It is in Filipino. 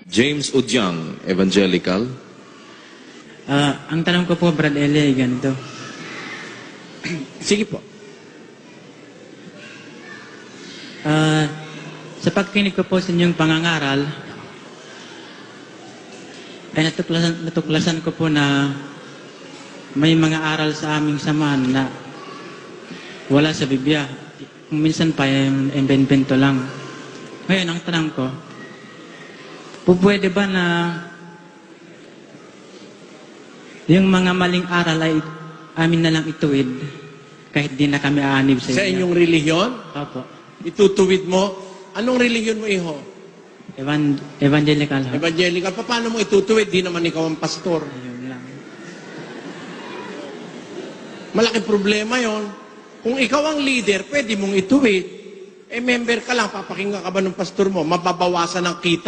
James Udyang, Evangelical. Ang tanong ko po, Brad Eli, ganito. Sige po. Sa pagkinig ko po sa inyong pangangaral, ay natuklasan ko po na may mga aral sa aming samahan na wala sa Biblia. Kung minsan pa, invento lang. Ngayon, ang tanong ko, pwede ba na yung mga maling aral ay amin na lang ituwid kahit di na kami aanib sa inyo? Sa inyong relihiyon? Opo. Itutuwid mo? Anong relihiyon mo, iho? Evangelical. Evangelical. Paano mo itutuwid? Di naman ikaw ang pastor. Ayun lang. Malaking problema yon. Kung ikaw ang leader, pwede mong ituwid. Member ka lang, papakinggan ka ba ng pastor mo? Mababawasan ang kita